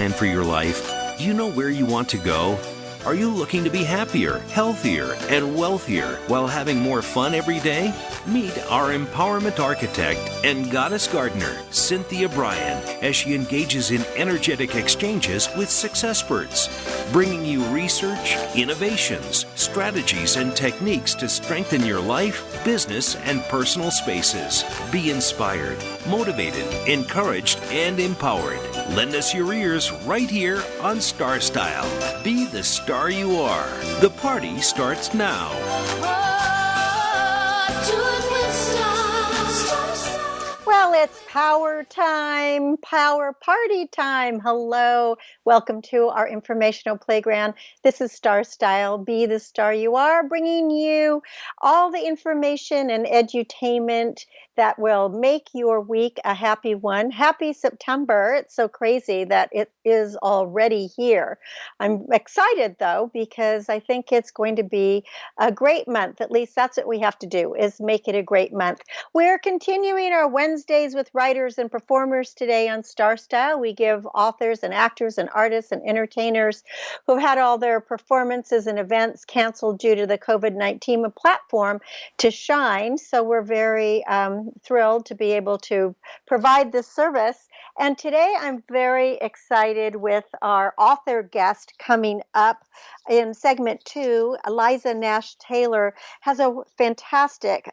plan for your life? Do you know where you want to go? Are you looking to be happier, healthier, and wealthier while having more fun every day? Meet our empowerment architect and goddess gardener, Cynthia Brian, as she engages in energetic exchanges with successperts, bringing you research, innovations, strategies, and techniques to strengthen your life, business, and personal spaces. Be inspired, motivated, encouraged, and empowered. Lend us your ears right here on StarStyle. Be the star you are. The party starts now. Well, it's power time, power party time. Hello. Welcome to our informational playground. This is StarStyle, Be the Star You Are, bringing you all the information and edutainment that will make your week a happy one. Happy September. It's so crazy that it is already here. I'm excited, though, because I think it's going to be a great month. At least that's what we have to do, is make it a great month. We're continuing our Wednesdays with writers and performers today on StarStyle. We give authors and actors and artists and entertainers who've had all their performances and events canceled due to the COVID-19 a platform to shine. So we're very thrilled to be able to provide this service. And today I'm very excited with our author guest coming up in segment 2. Liza Nash Taylor has a fantastic,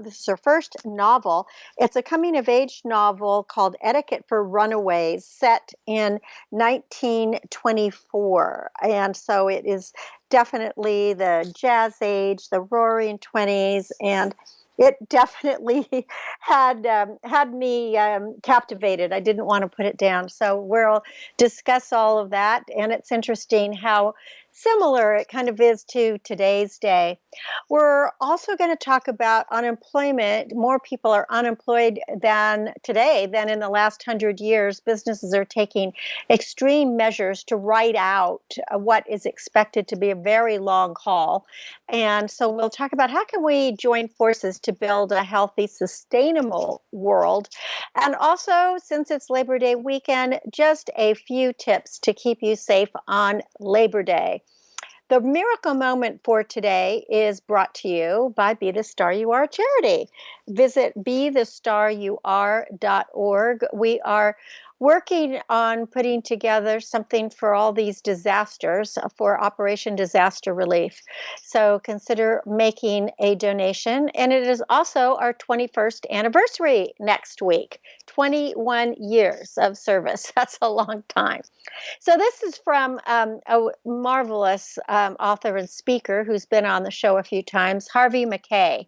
this is her first novel. It's a coming-of-age novel called Etiquette for Runaways, set in 1924. And so it is definitely the jazz age, the roaring 20s, and it definitely had me captivated. I didn't want to put it down. So we'll discuss all of that. And it's interesting how similar it kind of is to today's day. We're also going to talk about unemployment. More people are unemployed than today than in the last 100 years. Businesses are taking extreme measures to ride out what is expected to be a very long haul. And so we'll talk about how can we join forces to build a healthy, sustainable world. And also, since it's Labor Day weekend, just a few tips to keep you safe on Labor Day. The miracle moment for today is brought to you by Be the Star You Are charity. Visit BeTheStarYouAre.org. We are working on putting together something for all these disasters, for Operation Disaster Relief. So consider making a donation. And it is also our 21st anniversary next week. 21 years of service. That's a long time. So this is from a marvelous author and speaker who's been on the show a few times, Harvey Mackay.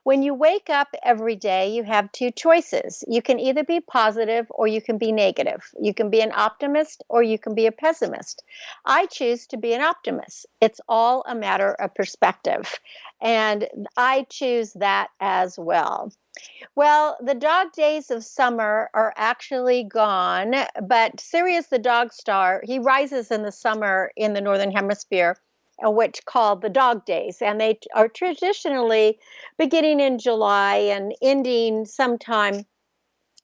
When you wake up every day, you have two choices. You can either be positive or you can be negative. You can be an optimist or you can be a pessimist. I choose to be an optimist. It's all a matter of perspective. And I choose that as well. Well, the dog days of summer are actually gone, but Sirius the dog star, he rises in the summer in the Northern Hemisphere, which called the dog days, and they are traditionally beginning in July and ending sometime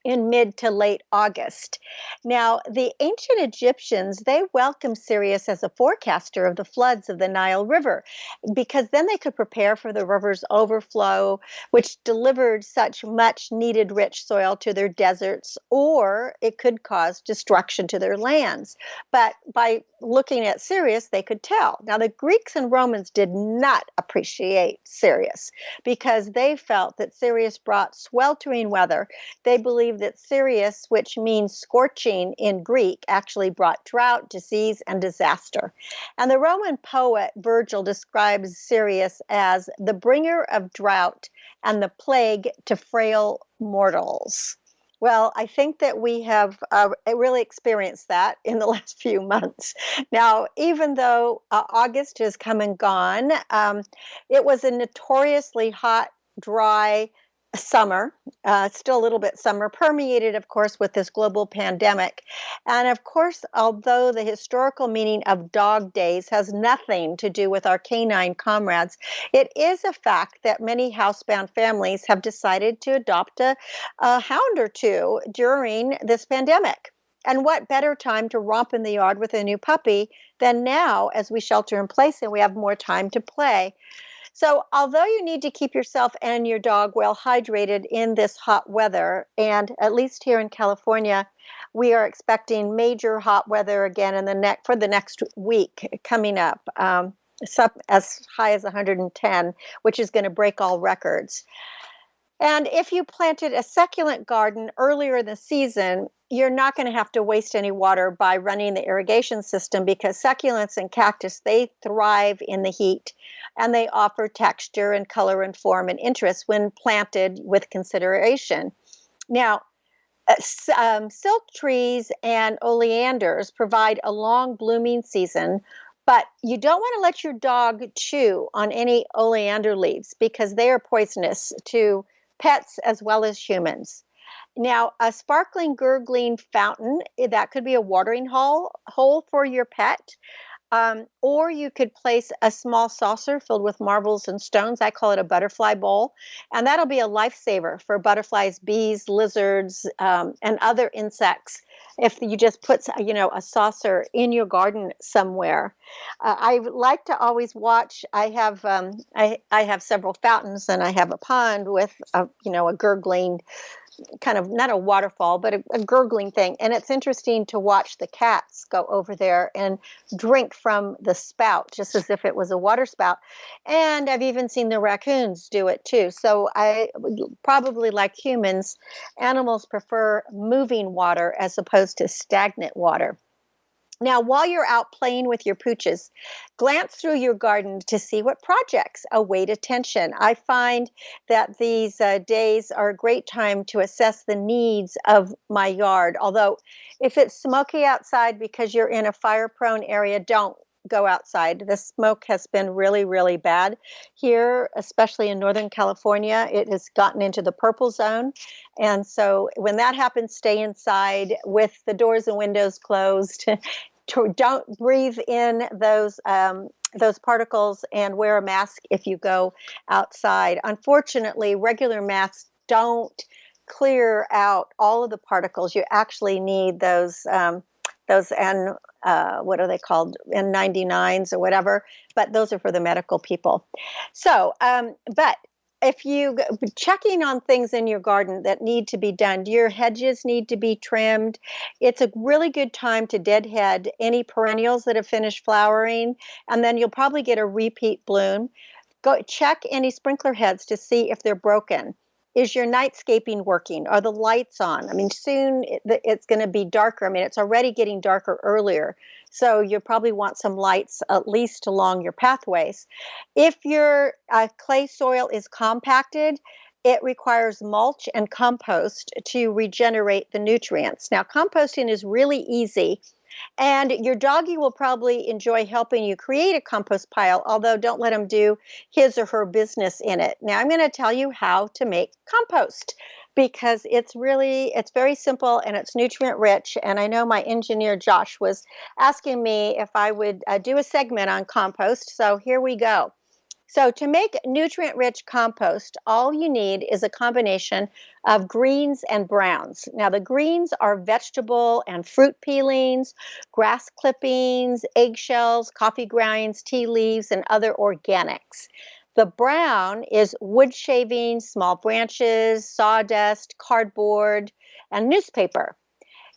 in mid to late August. Now, the ancient Egyptians, they welcomed Sirius as a forecaster of the floods of the Nile River, because then they could prepare for the river's overflow, which delivered such much needed rich soil to their deserts, or it could cause destruction to their lands. But by looking at Sirius, they could tell. Now, the Greeks and Romans did not appreciate Sirius because they felt that Sirius brought sweltering weather. They believed that Sirius, which means scorching in Greek, actually brought drought, disease, and disaster. And the Roman poet Virgil describes Sirius as the bringer of drought and the plague to frail mortals. Well, I think that we have really experienced that in the last few months. Now, even though August has come and gone, it was a notoriously hot, dry summer, still a little bit summer, permeated, of course, with this global pandemic. And of course, although the historical meaning of dog days has nothing to do with our canine comrades, it is a fact that many housebound families have decided to adopt a hound or two during this pandemic. And what better time to romp in the yard with a new puppy than now as we shelter in place and we have more time to play. So, although you need to keep yourself and your dog well hydrated in this hot weather, and at least here in California, we are expecting major hot weather again for the next week coming up. It's up as high as 110, which is going to break all records. And if you planted a succulent garden earlier in the season, you're not going to have to waste any water by running the irrigation system because succulents and cactus, they thrive in the heat and they offer texture and color and form and interest when planted with consideration. Now, silk trees and oleanders provide a long blooming season, but you don't want to let your dog chew on any oleander leaves because they are poisonous to pets as well as humans. Now, a sparkling, gurgling fountain, that could be a watering hole for your pet. Or you could place a small saucer filled with marbles and stones. I call it a butterfly bowl. And that'll be a lifesaver for butterflies, bees, lizards, and other insects. If you just put, a saucer in your garden somewhere. I like to always watch. I have several fountains, and I have a pond with a gurgling kind of not a waterfall, but a gurgling thing. And it's interesting to watch the cats go over there and drink from the spout, just as if it was a water spout. And I've even seen the raccoons do it too. So I probably, like humans, animals prefer moving water as opposed to stagnant water. Now, while you're out playing with your pooches, glance through your garden to see what projects await attention. I find that these days are a great time to assess the needs of my yard. Although, if it's smoky outside because you're in a fire-prone area, don't go outside. The smoke has been really, really bad here, especially in Northern California. It has gotten into the purple zone. And so when that happens, stay inside with the doors and windows closed. Don't breathe in those particles and wear a mask if you go outside. Unfortunately, regular masks don't clear out all of the particles. You actually need those what are they called, N99s or whatever, but those are for the medical people. So, but if you checking on things in your garden that need to be done, your hedges need to be trimmed. It's a really good time to deadhead any perennials that have finished flowering, and then you'll probably get a repeat bloom. Go check any sprinkler heads to see if they're broken. Is your nightscaping working? Are the lights on? I mean, soon it's going to be darker. I mean, it's already getting darker earlier. So you probably want some lights at least along your pathways. If your clay soil is compacted, it requires mulch and compost to regenerate the nutrients. Now, composting is really easy. And your doggy will probably enjoy helping you create a compost pile, although don't let him do his or her business in it. Now, I'm going to tell you how to make compost because it's very simple and it's nutrient rich. And I know my engineer, Josh, was asking me if I would do a segment on compost. So here we go. So to make nutrient-rich compost, all you need is a combination of greens and browns. Now, the greens are vegetable and fruit peelings, grass clippings, eggshells, coffee grinds, tea leaves, and other organics. The brown is wood shavings, small branches, sawdust, cardboard, and newspaper.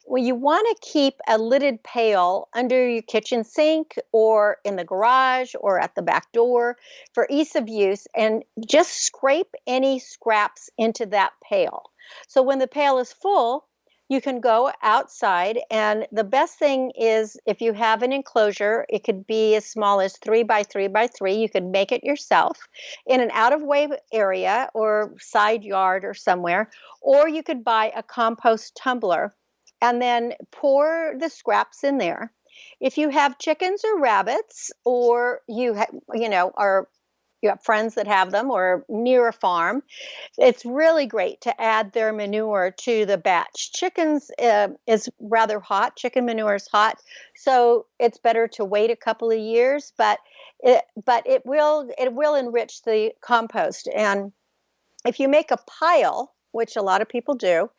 Well, you want to keep a lidded pail under your kitchen sink or in the garage or at the back door for ease of use, and just scrape any scraps into that pail. So when the pail is full, you can go outside, and the best thing is if you have an enclosure, it could be as small as 3 by 3 by 3. You could make it yourself in an out-of-way area or side yard or somewhere, or you could buy a compost tumbler and then pour the scraps in there. If you have chickens or rabbits, or you have friends that have them, or near a farm, it's really great to add their manure to the batch. Chickens is rather hot. Chicken manure is hot, so it's better to wait a couple of years. But it will enrich the compost. And if you make a pile which a lot of people do.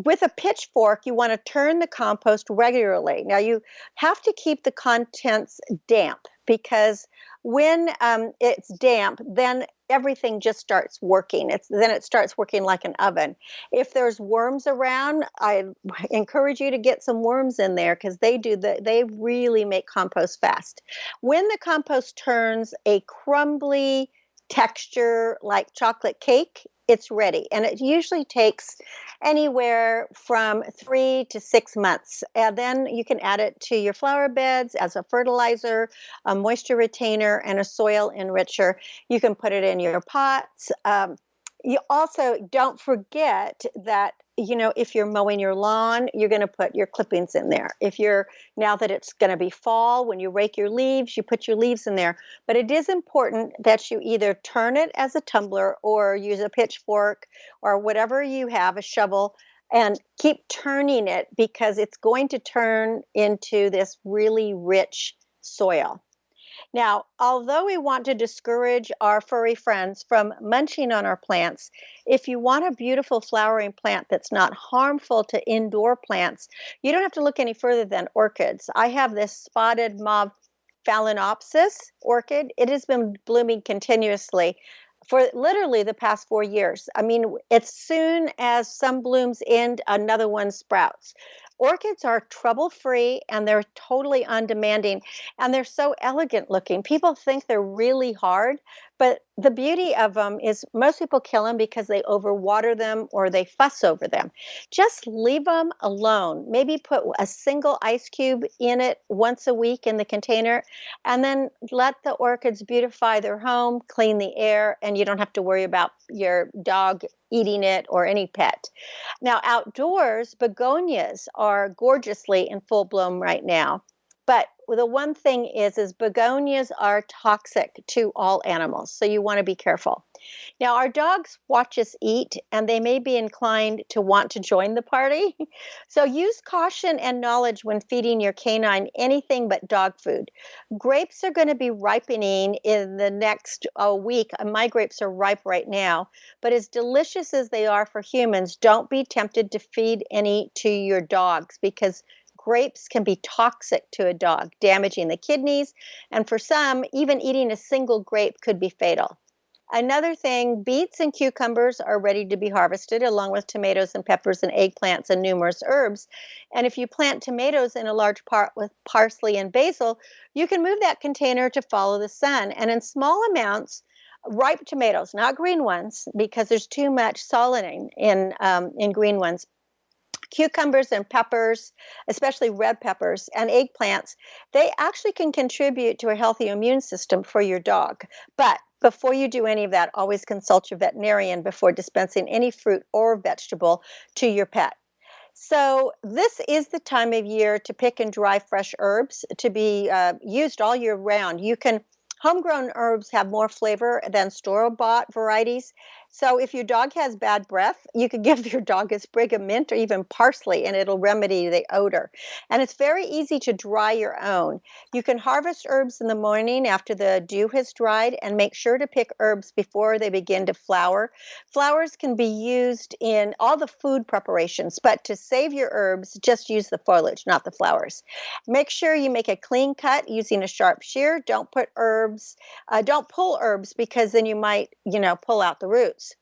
With a pitchfork, you want to turn the compost regularly. Now, you have to keep the contents damp because when it's damp, then everything just starts working. Then it starts working like an oven. If there's worms around, I encourage you to get some worms in there because they really make compost fast. When the compost turns a crumbly texture like chocolate cake, it's ready. And it usually takes anywhere from 3 to 6 months. And then you can add it to your flower beds as a fertilizer, a moisture retainer, and a soil enricher. You can put it in your pots. You also don't forget that, if you're mowing your lawn, you're going to put your clippings in there. Now that it's going to be fall, when you rake your leaves, you put your leaves in there. But it is important that you either turn it as a tumbler or use a pitchfork or whatever you have, a shovel, and keep turning it because it's going to turn into this really rich soil. Now, although we want to discourage our furry friends from munching on our plants, if you want a beautiful flowering plant that's not harmful to indoor plants, you don't have to look any further than orchids. I have this spotted mauve phalaenopsis orchid. It has been blooming continuously for literally the past 4 years. I mean, as soon as some blooms end, another one sprouts. Orchids are trouble-free and they're totally undemanding and they're so elegant looking. People think they're really hard, but the beauty of them is most people kill them because they overwater them or they fuss over them. Just leave them alone. Maybe put a single ice cube in it once a week in the container and then let the orchids beautify their home, clean the air, and you don't have to worry about your dog eating it or any pet. Now, outdoors, begonias are gorgeously in full bloom right now. But the one thing is begonias are toxic to all animals, so you want to be careful. Now, our dogs watch us eat, and they may be inclined to want to join the party. So use caution and knowledge when feeding your canine anything but dog food. Grapes are going to be ripening in the next week. My grapes are ripe right now, but as delicious as they are for humans, don't be tempted to feed any to your dogs because grapes can be toxic to a dog, damaging the kidneys, and for some, even eating a single grape could be fatal. Another thing, beets and cucumbers are ready to be harvested along with tomatoes and peppers and eggplants and numerous herbs. And if you plant tomatoes in a large pot with parsley and basil, you can move that container to follow the sun. And in small amounts, ripe tomatoes, not green ones, because there's too much solanine in green ones. Cucumbers and peppers, especially red peppers and eggplants, they actually can contribute to a healthy immune system for your dog. But before you do any of that, always consult your veterinarian before dispensing any fruit or vegetable to your pet. So this is the time of year to pick and dry fresh herbs to be used all year round. Homegrown herbs have more flavor than store-bought varieties. So if your dog has bad breath, you could give your dog a sprig of mint or even parsley and it'll remedy the odor. And it's very easy to dry your own. You can harvest herbs in the morning after the dew has dried and make sure to pick herbs before they begin to flower. Flowers can be used in all the food preparations, but to save your herbs, just use the foliage, not the flowers. Make sure you make a clean cut using a sharp shear. Don't pull herbs because then you might, pull out the roots.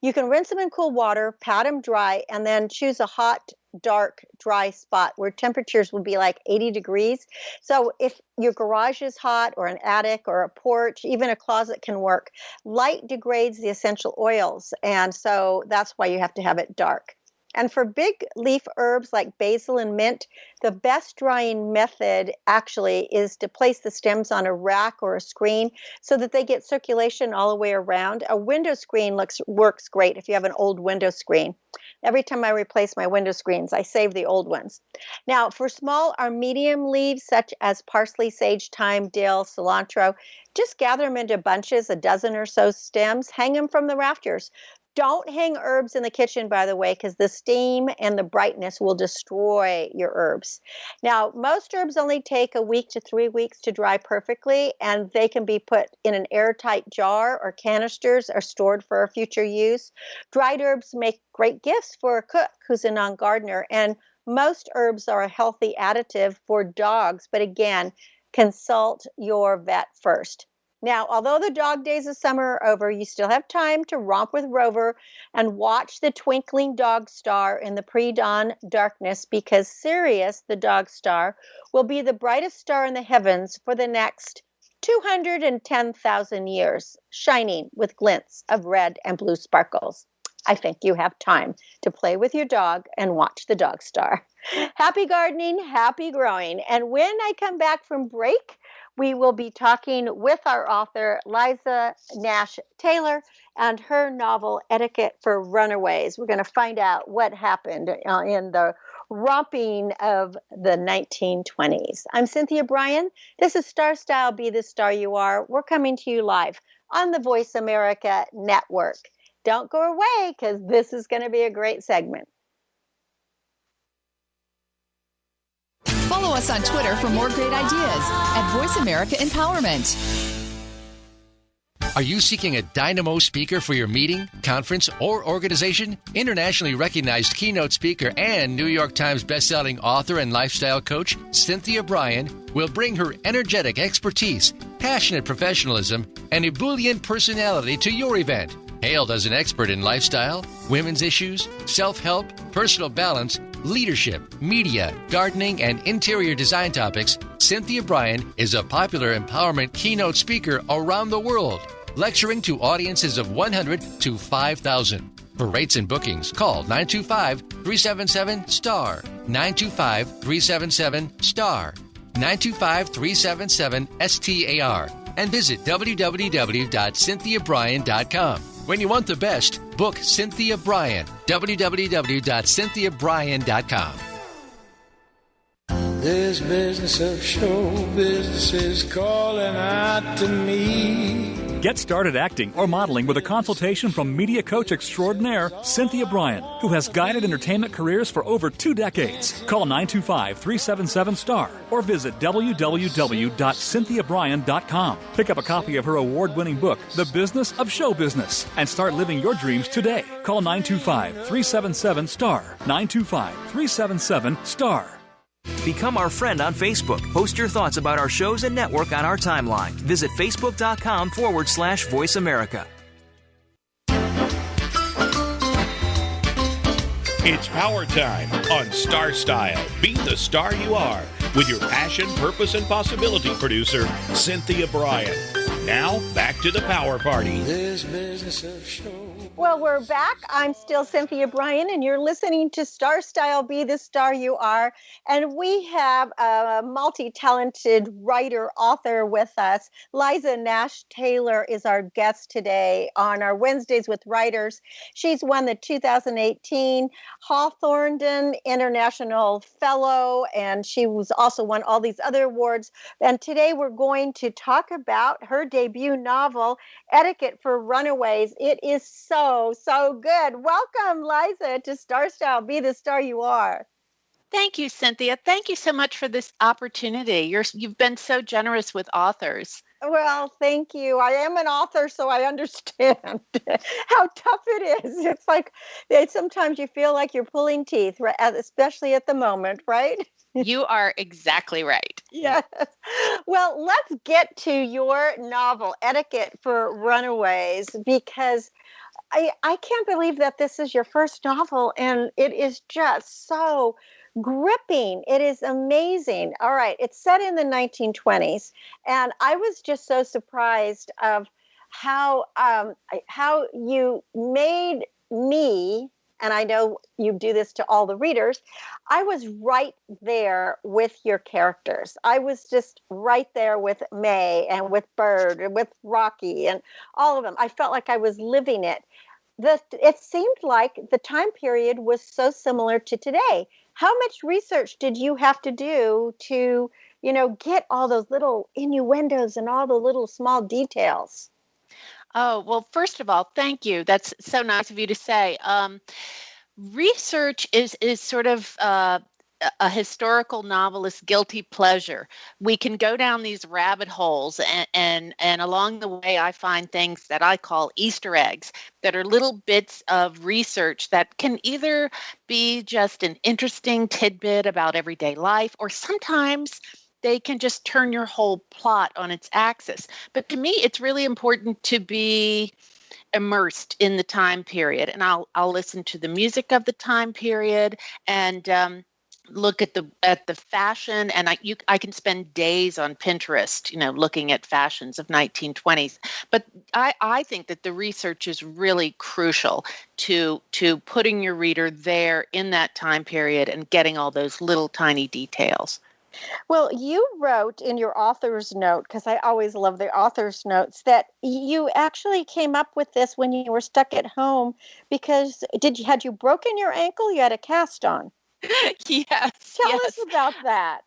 You can rinse them in cool water, pat them dry, and then choose a hot, dark, dry spot where temperatures will be like 80 degrees. So if your garage is hot or an attic or a porch, even a closet can work. Light degrades the essential oils, and so that's why you have to have it dark. And for big leaf herbs like basil and mint, the best drying method actually is to place the stems on a rack or a screen so that they get circulation all the way around. A window screen works great if you have an old window screen. Every time I replace my window screens, I save the old ones. Now, for small or medium leaves such as parsley, sage, thyme, dill, cilantro, just gather them into bunches, a dozen or so stems, hang them from the rafters. Don't hang herbs in the kitchen, by the way, because the steam and the brightness will destroy your herbs. Now, most herbs only take a week to 3 weeks to dry perfectly, and they can be put in an airtight jar or canisters or stored for future use. Dried herbs make great gifts for a cook who's a non-gardener, and most herbs are a healthy additive for dogs, but again, consult your vet first. Now, although the dog days of summer are over, you still have time to romp with Rover and watch the twinkling dog star in the pre-dawn darkness, because Sirius, the dog star, will be the brightest star in the heavens for the next 210,000 years, shining with glints of red and blue sparkles. I think you have time to play with your dog and watch the dog star. Happy gardening, happy growing. And when I come back from break, we will be talking with our author, Liza Nash Taylor, and her novel, Etiquette for Runaways. We're going to find out what happened in the romping of the 1920s. I'm Cynthia Brian. This is StarStyle, Be the Star You Are. We're coming to you live on the Voice America Network. Don't go away, because this is going to be a great segment. Follow us on Twitter for more great ideas at Voice America Empowerment. Are you seeking a dynamo speaker for your meeting, conference, or organization? Internationally recognized keynote speaker and New York Times bestselling author and lifestyle coach Cynthia Brian will bring her energetic expertise, passionate professionalism, and ebullient personality to your event. Hailed as an expert in lifestyle, women's issues, self-help, personal balance, leadership, media, gardening, and interior design topics, Cynthia Brian is a popular empowerment keynote speaker around the world, lecturing to audiences of 100 to 5,000. For rates and bookings, call 925-377-STAR, 925-377-STAR, 925-377-STAR, and visit www.cynthiabrian.com. When you want the best, book Cynthia Brian, www.cynthiabrian.com. This business of show business is calling out to me. Get started acting or modeling with a consultation from media coach extraordinaire Cynthia Brian, who has guided entertainment careers for over 2 decades. Call 925-377-STAR or visit www.cynthiabrian.com. Pick up a copy of her award-winning book, The Business of Show Business, and start living your dreams today. Call 925-377-STAR, 925-377-STAR. Become our friend on Facebook. Post your thoughts about our shows and network on our timeline. Visit facebook.com/Voice America. It's power time on StarStyle. Be the star you are with your passion, purpose, and possibility producer, Cynthia Brian. Now, back to the power party. This business of show. Well, we're back. I'm still Cynthia Brian, and you're listening to StarStyle, Be the Star You Are. And we have a multi-talented writer, author with us. Liza Nash Taylor is our guest today on our Wednesdays with Writers. She's won the 2018 Hawthornden International Fellow, and she was also won all these other awards. And today we're going to talk about her debut novel, Etiquette for Runaways. It is so good. Welcome, Liza, to StarStyle, Be the Star You Are. Thank you, Cynthia. Thank you so much for this opportunity. You've been so generous with authors. Well, thank you. I am an author, so I understand how tough it is. It's like sometimes you feel like you're pulling teeth, right? Especially at the moment, right? You are exactly right. Yes. Well, let's get to your novel, Etiquette for Runaways, because I can't believe that this is your first novel, and it is just so gripping. It is amazing. All right. It's set in the 1920s, and I was just so surprised of how you made me, and I know you do this to all the readers, I was right there with your characters. I was just right there with May and with Bird and with Rocky and all of them. I felt like I was living it. It seemed like the time period was so similar to today. How much research did you have to do to, get all those little innuendos and all the little small details? Oh, well, first of all, thank you. That's so nice of you to say. Research is sort of a historical novelist's guilty pleasure. We can go down these rabbit holes, and along the way, I find things that I call Easter eggs that are little bits of research that can either be just an interesting tidbit about everyday life, or sometimes they can just turn your whole plot on its axis. But to me, it's really important to be immersed in the time period, and I'll listen to the music of the time period, and look at the fashion, and I can spend days on Pinterest, looking at fashions of 1920s. But I think that the research is really crucial to putting your reader there in that time period and getting all those little tiny details. Well, you wrote in your author's note, because I always love the author's notes, that you actually came up with this when you were stuck at home because had you broken your ankle? You had a cast on. Yes. Tell us about that.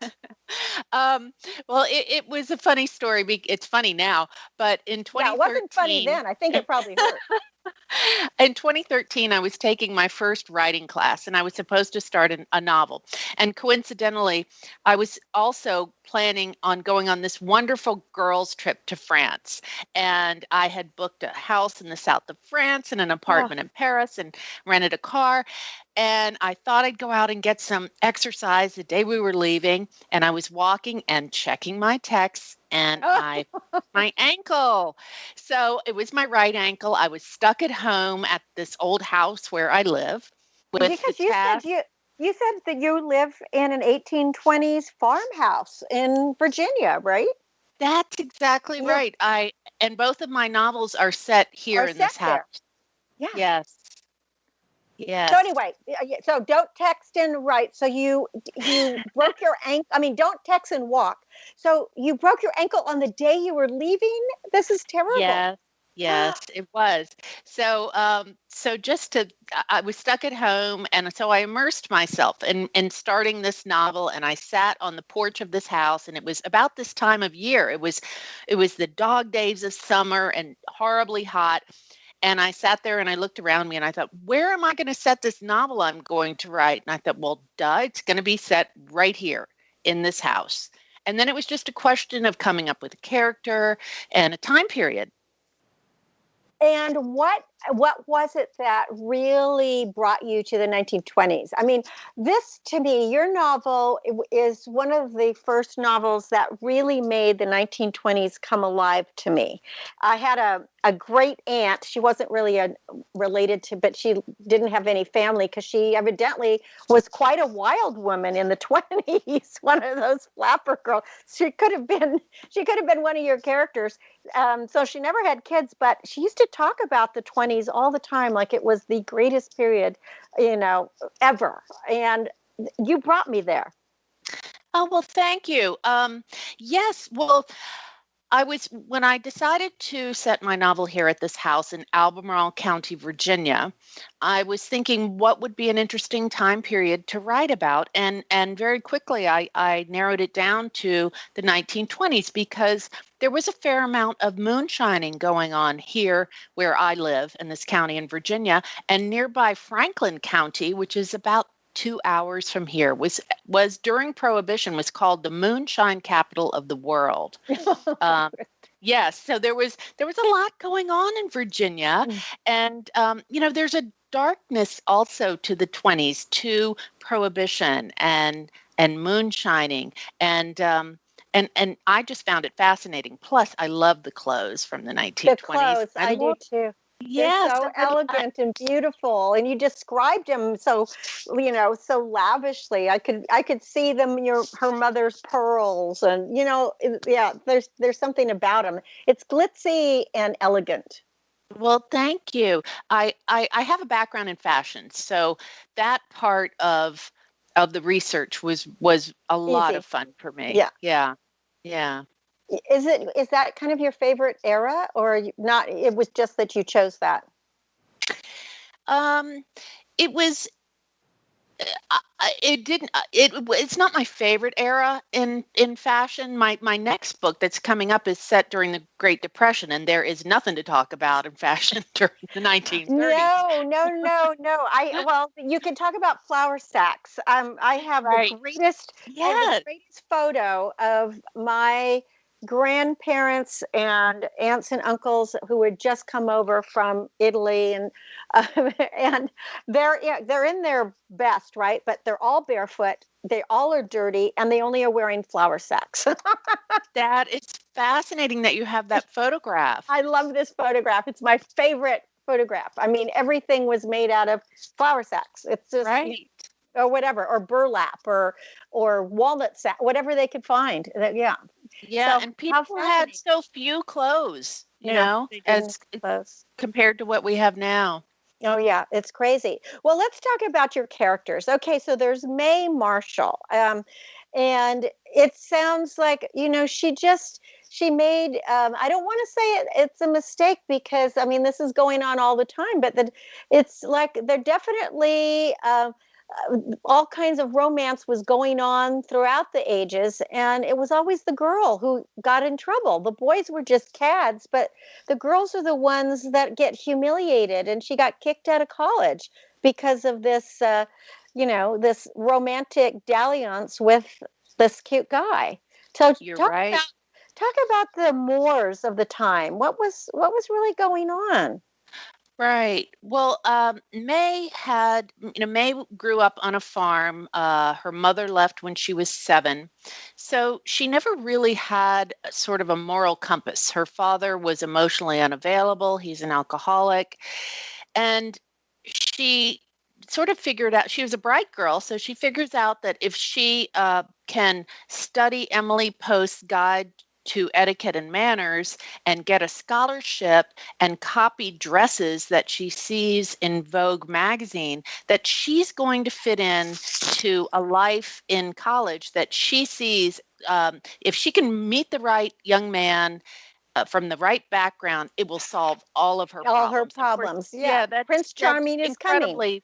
Well, it was a funny story. It's funny now, but in 2013, yeah, it wasn't funny then. I think it probably hurt. In 2013, I was taking my first writing class, and I was supposed to start a novel. And coincidentally, I was also planning on going on this wonderful girls' trip to France. And I had booked a house in the south of France and an apartment in Paris and rented a car. And I thought I'd go out and get some exercise the day we were leaving. And I was walking and checking my texts, and I my ankle. So it was my right ankle. I was stuck at home at this old house where I live. Because you said that you live in an 1820s farmhouse in Virginia, right? That's exactly right. And both of my novels are set here in this house. Yeah. Yes. Yes. So anyway, so don't text and write. So you broke your ankle. I mean, don't text and walk. So you broke your ankle on the day you were leaving? This is terrible. Yes, it was. So, I was stuck at home, and so I immersed myself in starting this novel, and I sat on the porch of this house, and it was about this time of year. It was the dog days of summer and horribly hot. And I sat there and I looked around me and I thought, where am I going to set this novel I'm going to write? And I thought, well, it's going to be set right here in this house. And then it was just a question of coming up with a character and a time period. And what was it that really brought you to the 1920s? I mean, this, to me, your novel is one of the first novels that really made the 1920s come alive to me. I had a great aunt. She wasn't really related to, but she didn't have any family because she evidently was quite a wild woman in the 20s. One of those flapper girls. She could have been one of your characters. So she never had kids, but she used to talk about the 20s all the time, like it was the greatest period, ever. And you brought me there. Oh, well, thank you. Yes, well, when I decided to set my novel here at this house in Albemarle County, Virginia, I was thinking what would be an interesting time period to write about. And very quickly, I narrowed it down to the 1920s because there was a fair amount of moonshining going on here where I live in this county in Virginia, and nearby Franklin County, which is about 2 hours from here, was during Prohibition was called the moonshine capital of the world. Yes, so there was a lot going on in Virginia, and there's a darkness also to the 20s, to Prohibition and moonshining, and I just found it fascinating. Plus, I love the clothes from the 1920s. The clothes, I do too. Yes, they're so elegant and beautiful, and you described them so lavishly. I could see them, her mother's pearls, and there's something about them. It's glitzy and elegant. Well, thank you. I have a background in fashion, so that part of the research was a lot of fun for me. Yeah. Is that kind of your favorite era, or not? It was just that you chose that. It was It didn't. It's not my favorite era in fashion. My next book that's coming up is set during the Great Depression, and there is nothing to talk about in fashion during the 1930s. No. Well, you can talk about flour sacks. I have Right. the greatest, Yes. photo of my grandparents and aunts and uncles who had just come over from Italy, and and they're in their best, right? But they're all barefoot. They all are dirty, and they only are wearing flour sacks. That is fascinating that you have that photograph. I love this photograph. It's my favorite photograph. I mean, everything was made out of flour sacks. It's just Right. or whatever, or burlap, or walnut sack, whatever they could find. Yeah. Yeah, So, and people had so few clothes, you know, they as didn't close. compared to what we have now. Oh yeah, it's crazy. Well, let's talk about your characters. Okay, so there's May Marshall, and it sounds like she made. I don't want to say it's a mistake, because I mean this is going on all the time, but that it's like they're definitely. All kinds of romance was going on throughout the ages, and it was always the girl who got in trouble. The boys were just cads, but the girls are the ones that get humiliated, and she got kicked out of college because of this this romantic dalliance with this cute guy. So You're right. Talk about the mores of the time. What was really going on? Right. Well, May grew up on a farm. Her mother left when she was 7. So she never really had sort of a moral compass. Her father was emotionally unavailable. He's an alcoholic. And she sort of figured out, she was a bright girl. So she figures out that if she can study Emily Post's Guide to Etiquette and Manners and get a scholarship and copy dresses that she sees in Vogue magazine, that she's going to fit in to a life in college that she sees. If she can meet the right young man from the right background, it will solve all of her problems. Problems. Yeah, that's Prince Charming is incredibly coming.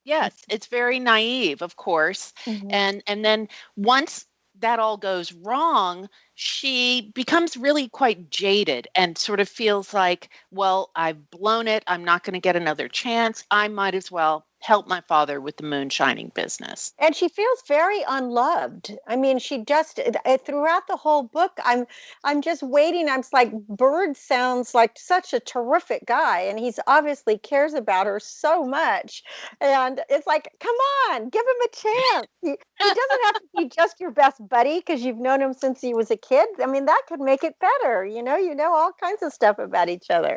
Yes, it's very naive, of course. Mm-hmm. And then once that all goes wrong, she becomes really quite jaded and sort of feels like, well, I've blown it. I'm not going to get another chance. I might as well help my father with the moonshining business. And she feels very unloved. I mean, she just throughout the whole book, I'm just waiting. I'm like, Bird sounds like such a terrific guy, and he's obviously cares about her so much. And it's like, come on, give him a chance. He doesn't have to be just your best buddy because you've known him since he was a kid. I mean, that could make it better. You know all kinds of stuff about each other.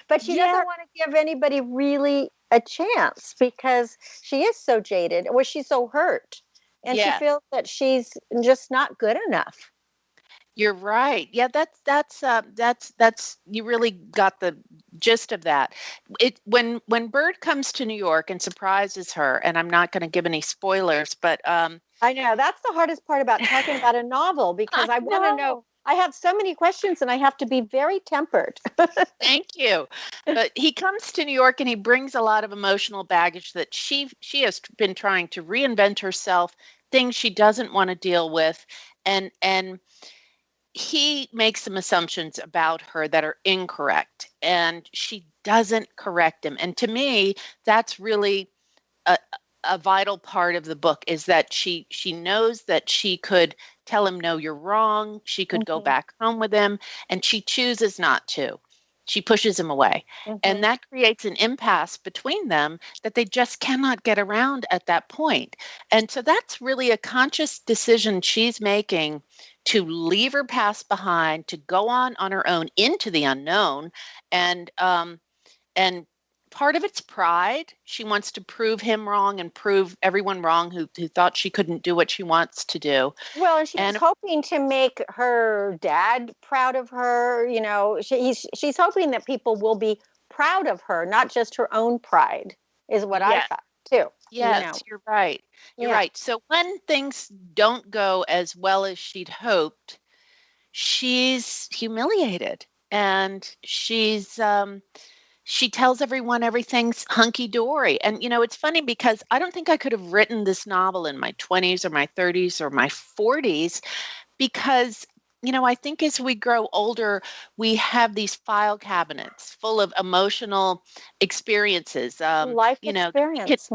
But she doesn't want to give anybody really a chance because she is so jaded, or she's so hurt, and she feels that she's just not good enough. You're right. Yeah, that's you really got the gist of that. When Bird comes to New York and surprises her, and I'm not going to give any spoilers, but I know that's the hardest part about talking about a novel, because I want to know. I have so many questions, and I have to be very tempered. Thank you. But he comes to New York, and he brings a lot of emotional baggage that she has been trying to reinvent herself, things she doesn't want to deal with, and he makes some assumptions about her that are incorrect, and she doesn't correct him. And to me, that's really a vital part of the book, is that she knows that she could tell him, no, you're wrong. She could go back home with him, and she chooses not to. She pushes him away. And that creates an impasse between them that they just cannot get around at that point. And so that's really a conscious decision she's making to leave her past behind, to go on her own into the unknown. And part of it's pride. She wants to prove him wrong and prove everyone wrong who thought she couldn't do what she wants to do. Well, and she's hoping to make her dad proud of her. You know, she's hoping that people will be proud of her, not just her own pride, is what I thought too. Yes, you're right. You're right. So when things don't go as well as she'd hoped, she's humiliated, and she's she tells everyone everything's hunky-dory. And, it's funny because I don't think I could have written this novel in my 20s or my 30s or my 40s because, I think as we grow older, we have these file cabinets full of emotional experiences. Life experience.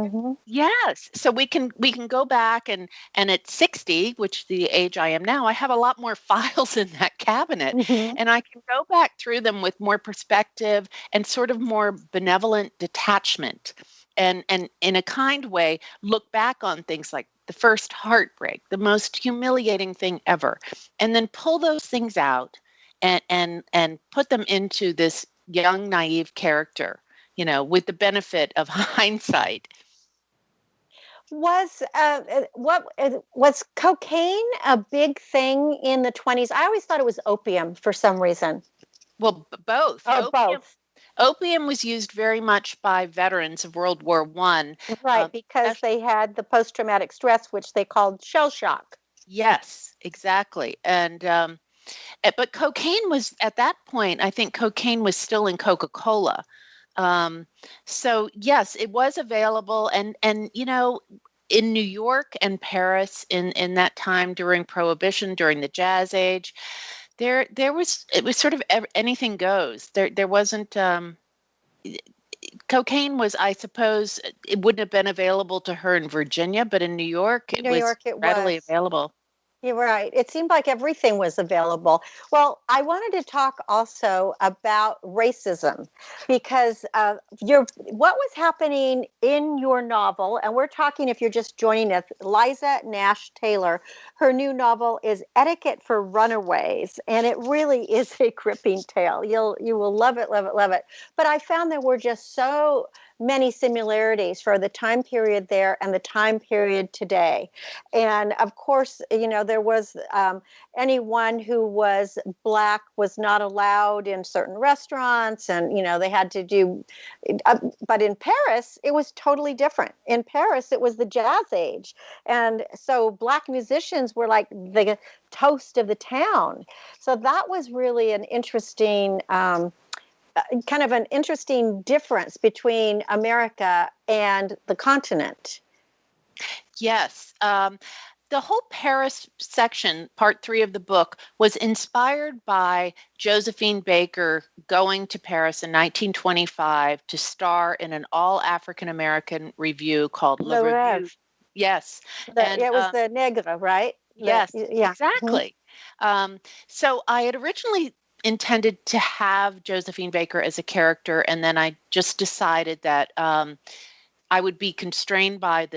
Yes. So we can go back and at 60, which the age I am now, I have a lot more files in that cabinet, and I can go back through them with more perspective and sort of more benevolent detachment, and in a kind way look back on things like the first heartbreak, the most humiliating thing ever, and then pull those things out and put them into this young, naive character, with the benefit of hindsight. Was cocaine a big thing in the 20s? I always thought it was opium for some reason. Well, both. Both. Opium was used very much by veterans of World War I. Right, because they had the post-traumatic stress, which they called shell shock. Yes, exactly. And but cocaine was, at that point, I think cocaine was still in Coca-Cola. So yes, it was available, and in New York and Paris in that time during Prohibition, during the Jazz Age, it was sort of anything goes. There wasn't cocaine was, I suppose, it wouldn't have been available to her in Virginia, but in New York it was readily available. You're right. It seemed like everything was available. Well, I wanted to talk also about racism because what was happening in your novel, and we're talking, if you're just joining us, Liza Nash Taylor, her new novel is Etiquette for Runaways, and it really is a gripping tale. You will love it, love it, love it. But I found there were just so many similarities for the time period there and the time period today. And of course, there was anyone who was Black was not allowed in certain restaurants, and, they had to do, but in Paris, it was totally different. In Paris, it was the Jazz Age. And so Black musicians were like the toast of the town. So that was really an interesting kind of an interesting difference between America and the continent. Yes. The whole Paris section, part 3 of the book, was inspired by Josephine Baker going to Paris in 1925 to star in an all-African-American revue called Revue. Yes. It was the Nègre, right? Yes, yeah. Exactly. So I had originally intended to have Josephine Baker as a character, and then I just decided that I would be constrained by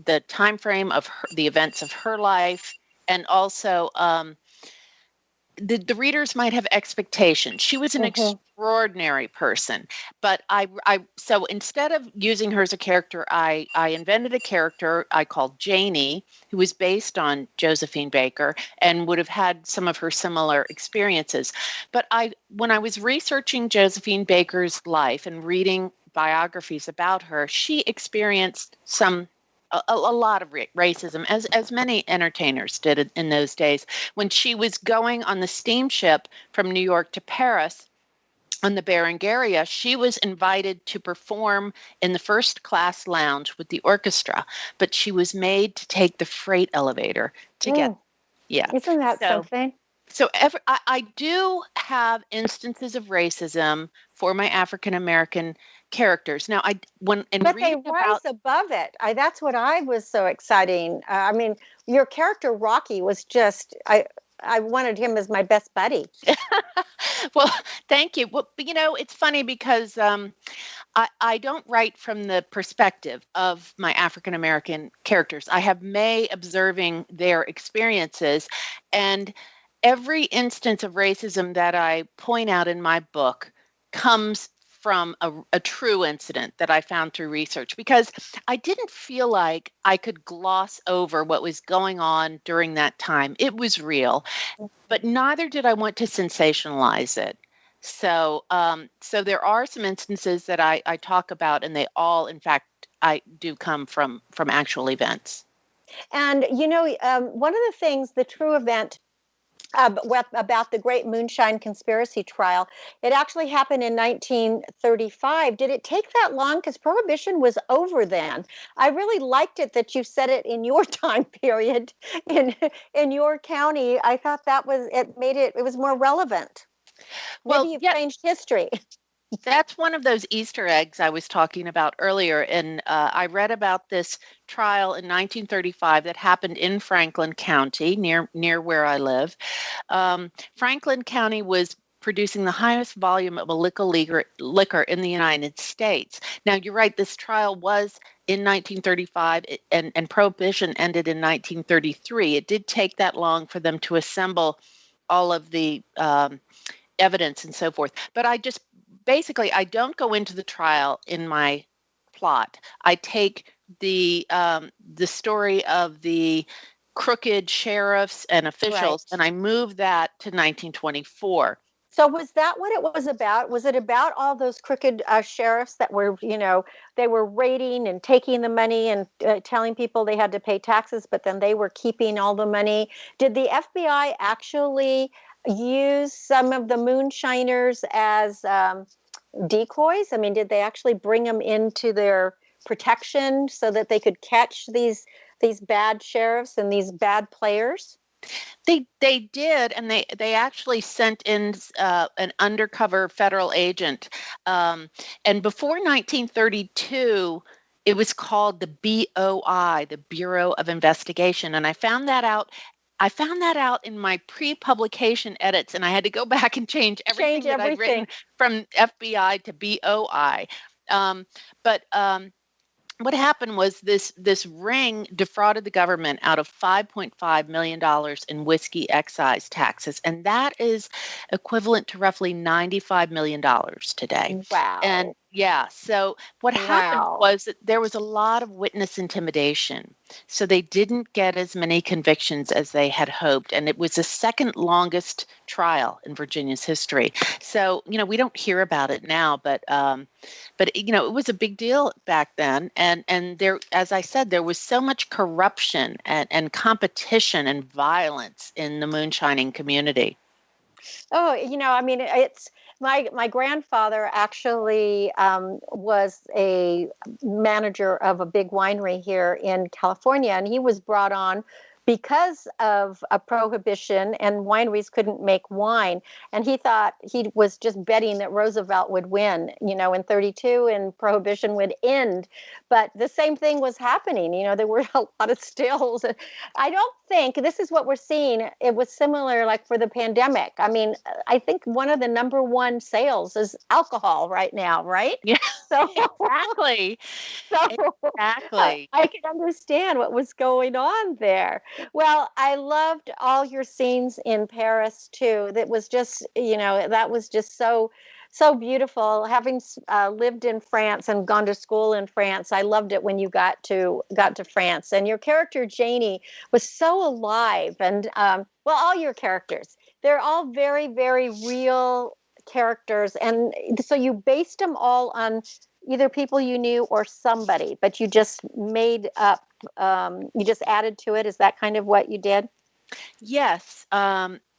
the time frame of the events of her life, and also the readers might have expectations. She was an extraordinary person, but so instead of using her as a character, I invented a character I called Janie, who was based on Josephine Baker and would have had some of her similar experiences. But when I was researching Josephine Baker's life and reading biographies about her, she experienced a lot of racism, as many entertainers did in those days. When she was going on the steamship from New York to Paris on the Berengaria, she was invited to perform in the first class lounge with the orchestra, but she was made to take the freight elevator to get. Yeah. Isn't that something? So I do have instances of racism for my African-American characters. Now, but they rise above it. That's what I was so exciting. I mean, your character Rocky was just, I wanted him as my best buddy. Well, thank you. Well, it's funny because I don't write from the perspective of my African-American characters. I have May observing their experiences, and every instance of racism that I point out in my book comes from a true incident that I found through research, because I didn't feel like I could gloss over what was going on during that time. It was real, but neither did I want to sensationalize it. So there are some instances that I talk about, and they all, in fact, I do come from actual events. And, one of the things, the true event about the Great Moonshine Conspiracy Trial. It actually happened in 1935. Did it take that long? Because Prohibition was over then. I really liked it that you said it in your time period in your county. I thought it was more relevant. Maybe you've changed history. That's one of those Easter eggs I was talking about earlier. And I read about this trial in 1935 that happened in Franklin County, near where I live. Franklin County was producing the highest volume of illegal liquor in the United States. Now, you're right, this trial was in 1935, and Prohibition ended in 1933. It did take that long for them to assemble all of the evidence and so forth. But I don't go into the trial in my plot. I take the story of the crooked sheriffs and officials, and I move that to 1924. So was that what it was about? Was it about all those crooked sheriffs that were, they were raiding and taking the money and telling people they had to pay taxes, but then they were keeping all the money? Did the FBI actually use some of the moonshiners as decoys? I mean, did they actually bring them into their protection so that they could catch these bad sheriffs and these bad players? They did, and they actually sent in an undercover federal agent. And before 1932, it was called the BOI, the Bureau of Investigation, and I found that out in my pre-publication edits, and I had to go back and change everything that I'd written from FBI to BOI. What happened was this ring defrauded the government out of $5.5 million in whiskey excise taxes, and that is equivalent to roughly $95 million today. Wow. And so what happened was that there was a lot of witness intimidation. So they didn't get as many convictions as they had hoped. And it was the second longest trial in Virginia's history. So, we don't hear about it now, but it was a big deal back then. And there, as I said, there was so much corruption and competition and violence in the moonshining community. Oh, it's my grandfather actually was a manager of a big winery here in California, and he was brought on because of a prohibition, and wineries couldn't make wine. And he thought he was just betting that Roosevelt would win, in 32, and prohibition would end. But the same thing was happening. There were a lot of stills. I don't think this is what we're seeing. It was similar like for the pandemic. I mean, I think one of the number one sales is alcohol right now, right? Yeah, so, exactly. Exactly. I can understand what was going on there. Well, I loved all your scenes in Paris too. That was just, that was just so beautiful. Having lived in France and gone to school in France, I loved it when you got to France. And your character Janie was so alive. And all your characters, they're all very, very real characters. And so you based them all on either people you knew or somebody, but you just made up. You just added to it. Is that kind of what you did? Yes.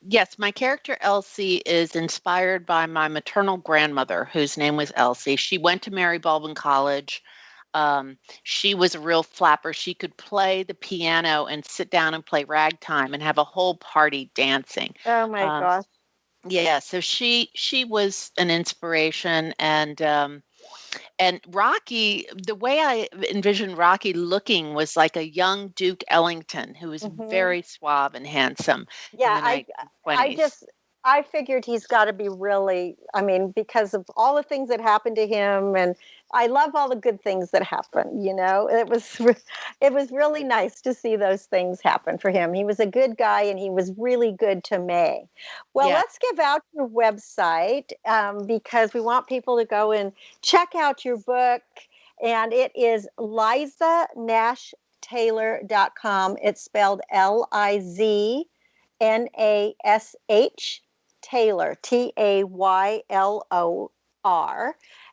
Yes, my character Elsie is inspired by my maternal grandmother, whose name was Elsie. She went to Mary Baldwin College. She was a real flapper. She could play the piano and sit down and play ragtime and have a whole party dancing. Oh my gosh. Yeah, so she was an inspiration, and Rocky, the way I envisioned Rocky looking was like a young Duke Ellington who was very suave and handsome. Yeah, I figured he's got to be really, because of all the things that happened to him, and I love all the good things that happen. It was really nice to see those things happen for him. He was a good guy, and he was really good to May. Well, let's give out your website because we want people to go and check out your book, and it is LizaNashTaylor.com. It's spelled LIZNASH Taylor, TAYLOR.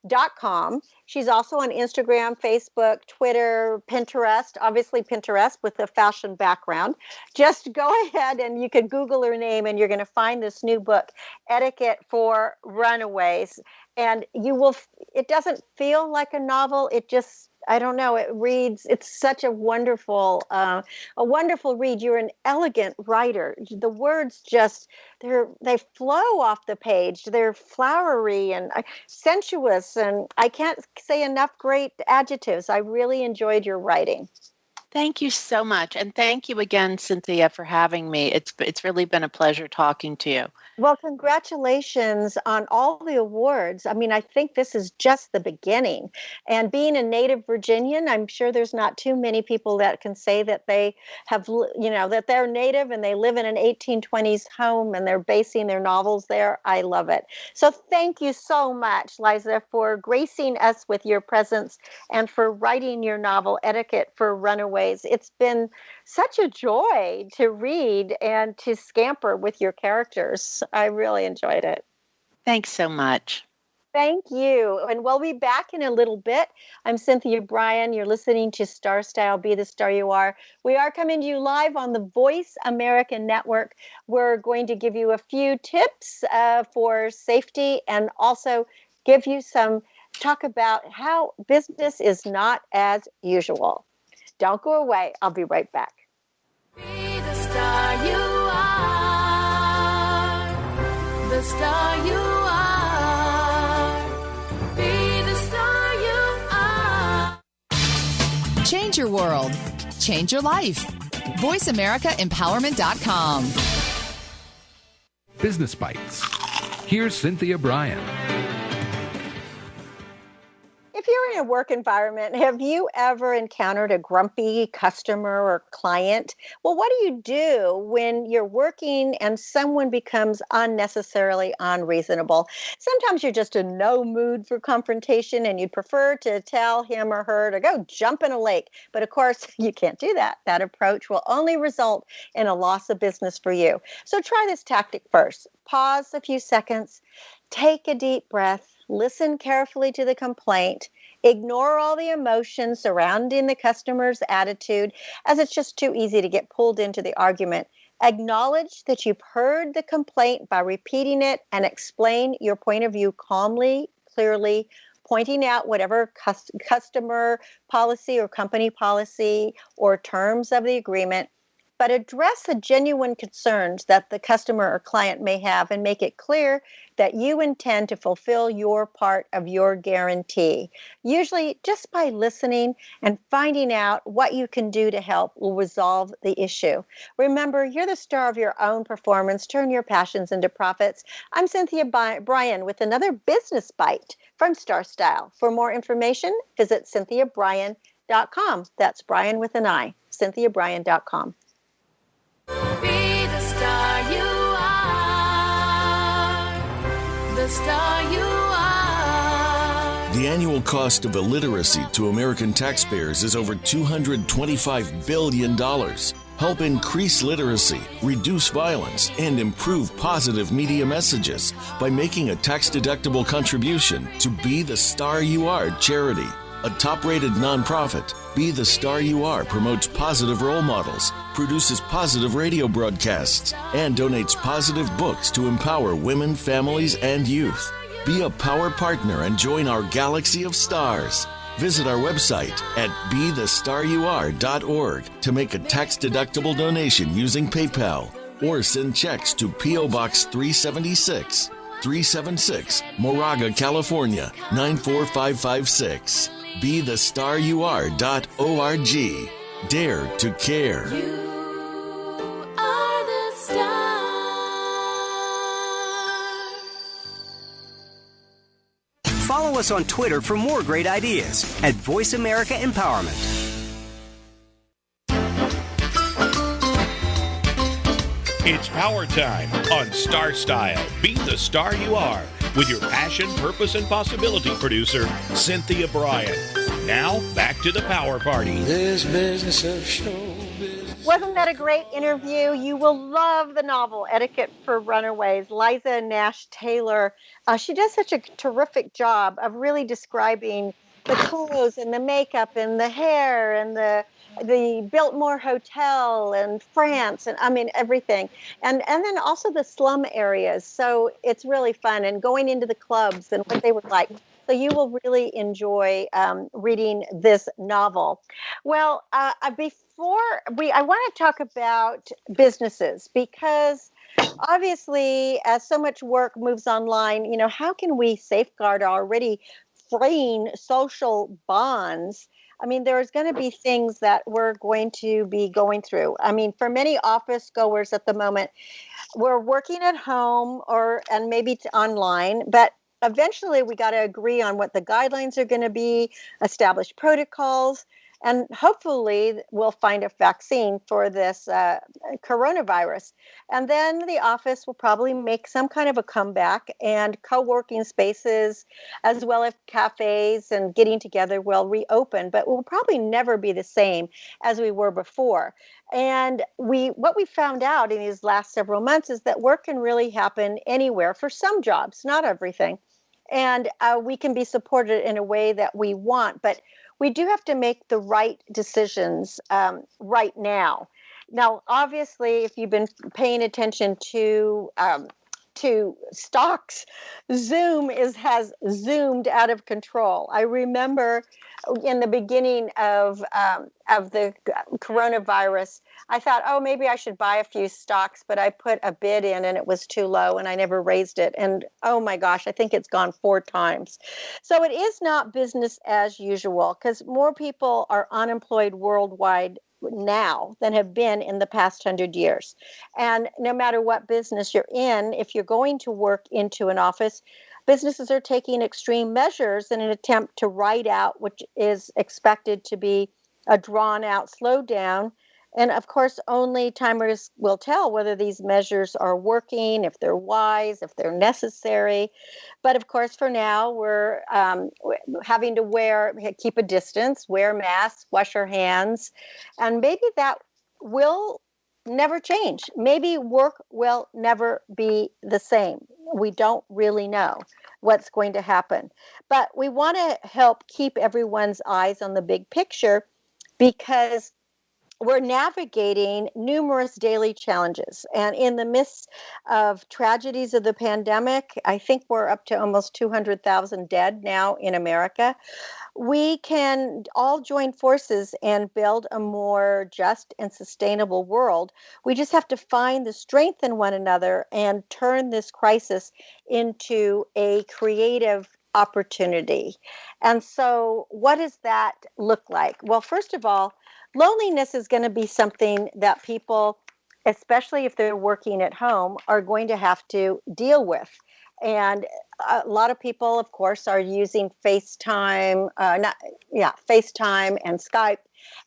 .com. She's also on Instagram, Facebook, Twitter, Pinterest, obviously Pinterest with a fashion background. Just go ahead and you can Google her name and you're going to find this new book, Etiquette for Runaways. And it doesn't feel like a novel. It just, I don't know, it's such a wonderful read. You're an elegant writer. The words just, they flow off the page. They're flowery and sensuous, and I can't say enough great adjectives. I really enjoyed your writing. Thank you so much. And thank you again, Cynthia, for having me. It's really been a pleasure talking to you. Well, congratulations on all the awards. I mean, I think this is just the beginning. And being a native Virginian, I'm sure there's not too many people that can say that they have, that they're native and they live in an 1820s home and they're basing their novels there. I love it. So thank you so much, Liza, for gracing us with your presence and for writing your novel, Etiquette for Runaways. It's been such a joy to read and to scamper with your characters. I really enjoyed it. Thanks so much. Thank you. And we'll be back in a little bit. I'm Cynthia Brian. You're listening to StarStyle, Be the Star You Are. We are coming to you live on the Voice America Network. We're going to give you a few tips for safety and also give you talk about how business is not as usual. Don't go away. I'll be right back. Be the star you are. The star you are. Be the star you are. Change your world. Change your life. VoiceAmericaEmpowerment.com. Business Bites. Here's Cynthia Brian. If you're in a work environment, have you ever encountered a grumpy customer or client? Well, what do you do when you're working and someone becomes unnecessarily unreasonable? Sometimes you're just in no mood for confrontation and you'd prefer to tell him or her to go jump in a lake. But of course, you can't do that. That approach will only result in a loss of business for you. So try this tactic first. Pause a few seconds, take a deep breath. Listen carefully to the complaint. Ignore all the emotions surrounding the customer's attitude, as it's just too easy to get pulled into the argument. Acknowledge that you've heard the complaint by repeating it and explain your point of view calmly, clearly, pointing out whatever customer policy or company policy or terms of the agreement. But address the genuine concerns that the customer or client may have and make it clear that you intend to fulfill your part of your guarantee. Usually, just by listening and finding out what you can do to help will resolve the issue. Remember, you're the star of your own performance. Turn your passions into profits. I'm Cynthia Brian with another Business Bite from StarStyle. For more information, visit CynthiaBrian.com. That's Brian with an I, CynthiaBrian.com. Be the star you are. The star you are. The annual cost of illiteracy to American taxpayers is over $225 billion. Help increase literacy, reduce violence, and improve positive media messages by making a tax-deductible contribution to Be the Star You Are charity. A top-rated nonprofit, Be the Star You Are promotes positive role models, produces positive radio broadcasts, and donates positive books to empower women, families, and youth. Be a power partner and join our galaxy of stars. Visit our website at BeTheStarYouAre.org to make a tax-deductible donation using PayPal, or send checks to P.O. Box 376, Moraga, California, 94556. BeTheStarYouAre.org. Dare to care. You are the star. Follow us on Twitter for more great ideas at Voice America Empowerment. It's power time on StarStyle. Be the star you are with your passion, purpose, and possibility producer, Cynthia Brian. Now, back to the power party. This business of show business. wasn't that a great interview? You will love the novel Etiquette for Runaways. Liza Nash Taylor, she does such a terrific job of really describing the clothes and the makeup and the hair and the Biltmore Hotel and France and I mean everything. And then also the slum areas. So it's really fun and going into the clubs and what they were like. So you will really enjoy reading this novel. Well, I want to talk about businesses because obviously, as so much work moves online, how can we safeguard our already fraying social bonds? I mean, there's going to be things that we're going to be going through. I mean, for many office goers at the moment, we're working at home and maybe online, but eventually we got to agree on what the guidelines are going to be, establish protocols, and hopefully we'll find a vaccine for this coronavirus. And then the office will probably make some kind of a comeback, and co-working spaces as well as cafes and getting together will reopen, but we'll probably never be the same as we were before. And what we found out in these last several months is that work can really happen anywhere for some jobs, not everything. And we can be supported in a way that we want, but we do have to make the right decisions right now. Now, obviously, if you've been paying attention to stocks, Zoom has zoomed out of control. I remember in the beginning of the coronavirus, I thought, oh, maybe I should buy a few stocks, but I put a bid in and it was too low and I never raised it. And oh my gosh, I think it's gone 4 times. So it is not business as usual because more people are unemployed worldwide now than have been in the past 100 years. And no matter what business you're in, if you're going to work into an office, businesses are taking extreme measures in an attempt to ride out what is expected to be a drawn-out slowdown. And of course, only timers will tell whether these measures are working, if they're wise, if they're necessary. But of course, for now, we're having to keep a distance, wear masks, wash our hands. And maybe that will never change. Maybe work will never be the same. We don't really know what's going to happen. But we want to help keep everyone's eyes on the big picture because we're navigating numerous daily challenges. And in the midst of tragedies of the pandemic, I think we're up to almost 200,000 dead now in America. We can all join forces and build a more just and sustainable world. We just have to find the strength in one another and turn this crisis into a creative opportunity. And so what does that look like? Well, first of all, loneliness is going to be something that people, especially if they're working at home, are going to have to deal with. And a lot of people, of course, are using FaceTime and Skype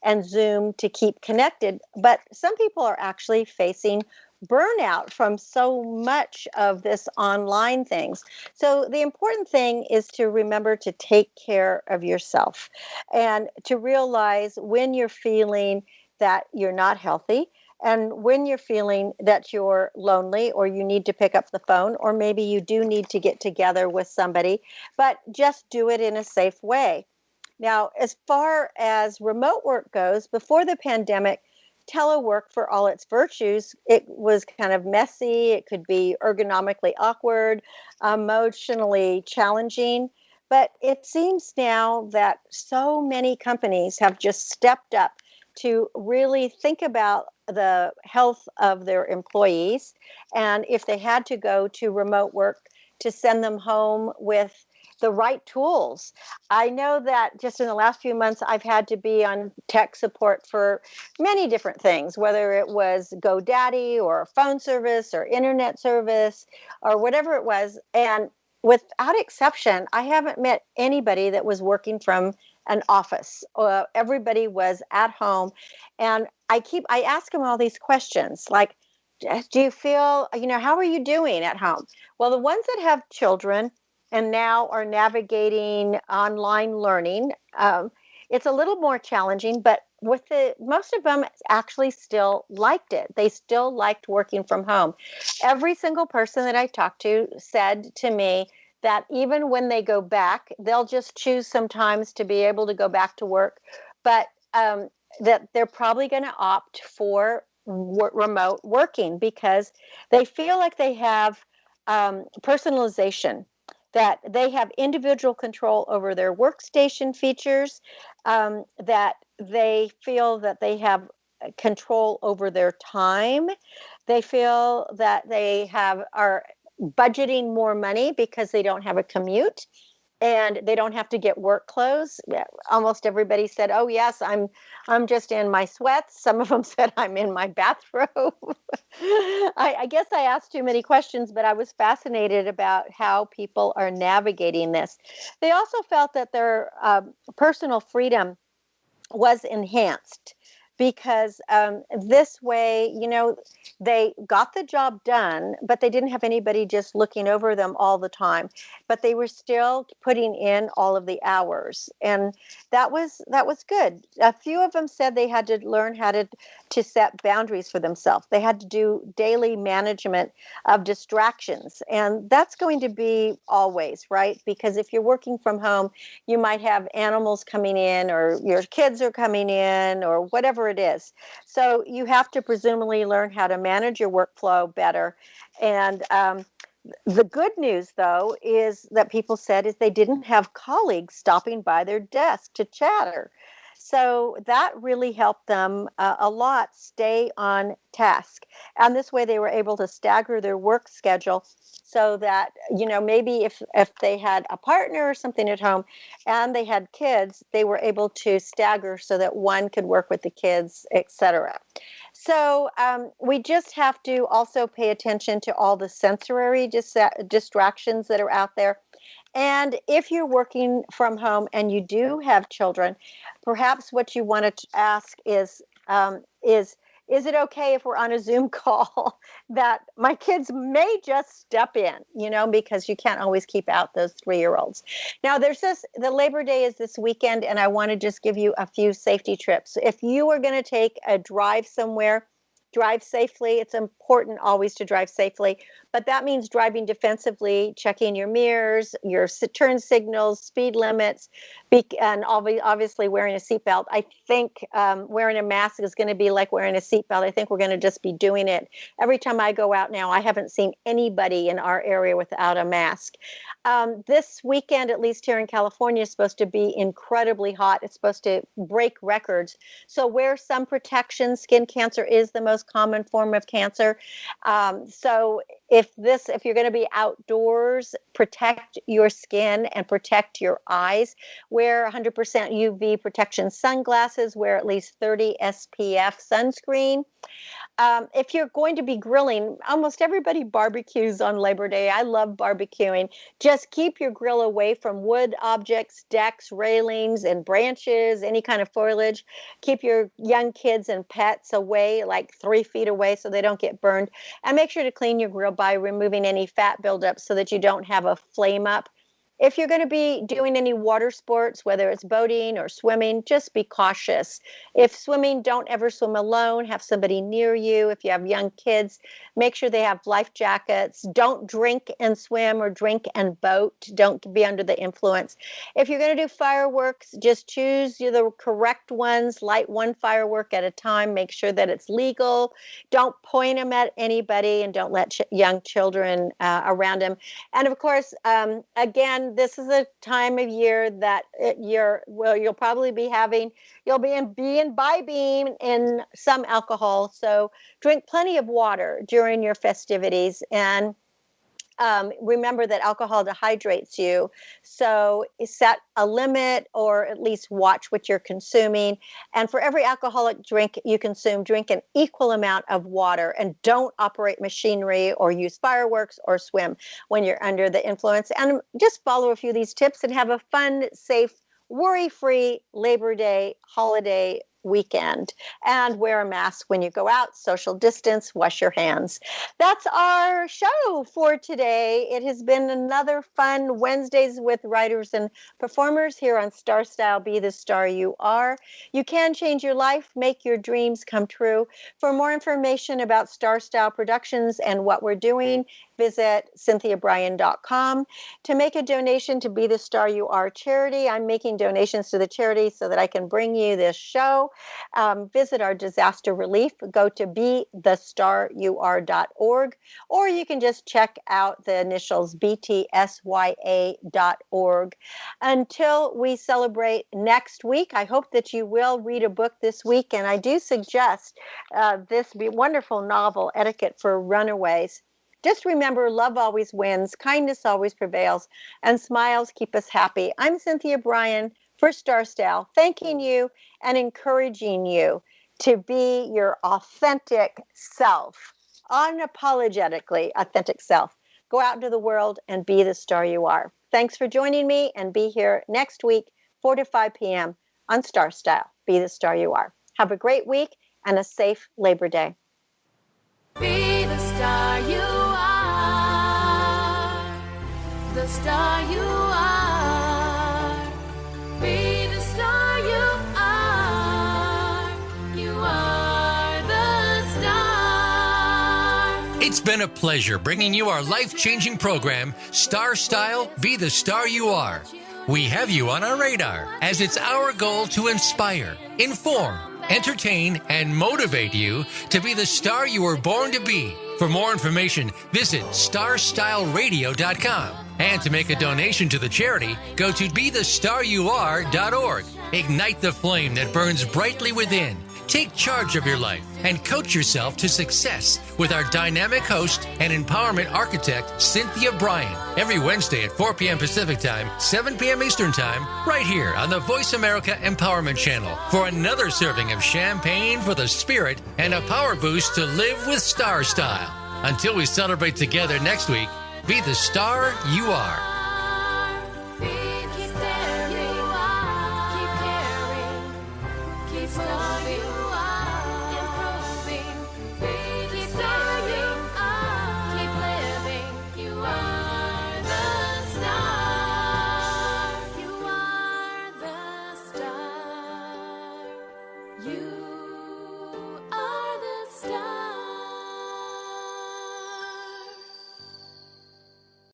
and Zoom to keep connected. But some people are actually facing burnout from so much of this online things. So the important thing is to remember to take care of yourself and to realize when you're feeling that you're not healthy and when you're feeling that you're lonely or you need to pick up the phone or maybe you do need to get together with somebody, but just do it in a safe way. Now, as far as remote work goes, before the pandemic, telework, for all its virtues, it was kind of messy. It could be ergonomically awkward, emotionally challenging. But it seems now that so many companies have just stepped up to really think about the health of their employees. And if they had to go to remote work, to send them home with the right tools. I know that just in the last few months, I've had to be on tech support for many different things, whether it was GoDaddy or a phone service or internet service or whatever it was. And without exception, I haven't met anybody that was working from an office. Everybody was at home. And I ask them all these questions like, do you feel, how are you doing at home? Well, the ones that have children and now are navigating online learning, it's a little more challenging, but most of them actually still liked it. They still liked working from home. Every single person that I talked to said to me that even when they go back, they'll just choose sometimes to be able to go back to work, but that they're probably going to opt for remote working because they feel like they have personalization, that they have individual control over their workstation features, that they feel that they have control over their time. They feel that they are budgeting more money because they don't have a commute and they don't have to get work clothes. Almost everybody said, "Oh yes, I'm just in my sweats." Some of them said, "I'm in my bathrobe." I guess I asked too many questions, but I was fascinated about how people are navigating this. They also felt that their personal freedom was enhanced because this way, they got the job done, but they didn't have anybody just looking over them all the time. But they were still putting in all of the hours, and that was good. A few of them said they had to learn how to set boundaries for themselves. They had to do daily management of distractions, and that's going to be always, right? Because if you're working from home, you might have animals coming in, or your kids are coming in, or whatever it is. So you have to presumably learn how to manage your workflow better. And the good news, though, is that people said is they didn't have colleagues stopping by their desk to chatter. So that really helped them a lot stay on task. And this way they were able to stagger their work schedule so that, maybe if they had a partner or something at home and they had kids, they were able to stagger so that one could work with the kids, etc. So we just have to also pay attention to all the sensory distractions that are out there. And if you're working from home and you do have children, perhaps what you want to ask is it okay if we're on a Zoom call that my kids may just step in, because you can't always keep out those 3-year-olds. Now, the Labor Day is this weekend, and I want to just give you a few safety tips. If you are going to take a drive somewhere, drive safely. It's important always to drive safely, but that means driving defensively, checking your mirrors, your turn signals, speed limits, and obviously wearing a seatbelt. I think wearing a mask is going to be like wearing a seatbelt. I think we're going to just be doing it. Every time I go out now, I haven't seen anybody in our area without a mask. This weekend, at least here in California, is supposed to be incredibly hot. It's supposed to break records. So wear some protection. Skin cancer is the most common form of cancer. So if you're going to be outdoors, protect your skin and protect your eyes. Wear 100% UV protection sunglasses. Wear at least 30 SPF sunscreen. If you're going to be grilling, almost everybody barbecues on Labor Day. I love barbecuing. Just keep your grill away from wood objects, decks, railings, and branches, any kind of foliage. Keep your young kids and pets away, like 3 feet away, so they don't get burned. And make sure to clean your grill by removing any fat buildup so that you don't have a flame up. If you're going to be doing any water sports, whether it's boating or swimming, just be cautious. If swimming, don't ever swim alone. Have somebody near you. If you have young kids, make sure they have life jackets. Don't drink and swim or drink and boat. Don't be under the influence. If you're going to do fireworks, just choose the correct ones. Light one firework at a time. Make sure that it's legal. Don't point them at anybody, and don't let young children around them. And of course, again, this is a time of year that you'll probably be imbibing in some alcohol. So drink plenty of water during your festivities, and remember that alcohol dehydrates you. So set a limit, or at least watch what you're consuming. And for every alcoholic drink you consume, drink an equal amount of water, and don't operate machinery or use fireworks or swim when you're under the influence. And just follow a few of these tips and have a fun, safe, worry-free Labor Day holiday weekend. And wear a mask when you go out, social distance, wash your hands. That's our show for today. It has been another fun Wednesdays with writers and performers here on StarStyle, Be the Star You Are. You can change your life, make your dreams come true. For more information about StarStyle Productions and what we're doing, visit CynthiaBrian.com. To make a donation to Be the Star You Are charity, I'm making donations to the charity so that I can bring you this show. Visit our disaster relief. Go to BeTheStarYouAre.org, or you can just check out the initials BTSYA.org. Until we celebrate next week, I hope that you will read a book this week, and I do suggest this wonderful novel, Etiquette for Runaways. Just remember, love always wins, kindness always prevails, and smiles keep us happy. I'm Cynthia Brian for StarStyle, thanking you and encouraging you to be your authentic self, unapologetically authentic self. Go out into the world and be the star you are. Thanks for joining me, and be here next week, 4 to 5 p.m. on StarStyle. Be the star you are. Have a great week and a safe Labor Day. Be the star you are. The star you are. Be the star you are. You are the star. It's been a pleasure bringing you our life-changing program, StarStyle, Be the Star You Are. We have you on our radar, as it's our goal to inspire, inform, entertain, and motivate you to be the star you were born to be. For more information, visit StarStyleRadio.com. And to make a donation to the charity, go to BeTheStarYouAre.org. Ignite the flame that burns brightly within. Take charge of your life and coach yourself to success with our dynamic host and empowerment architect, Cynthia Brian, every Wednesday at 4 p.m. Pacific Time, 7 p.m. Eastern Time, right here on the Voice America Empowerment Channel for another serving of champagne for the spirit and a power boost to live with StarStyle. Until we celebrate together next week, be the star you are.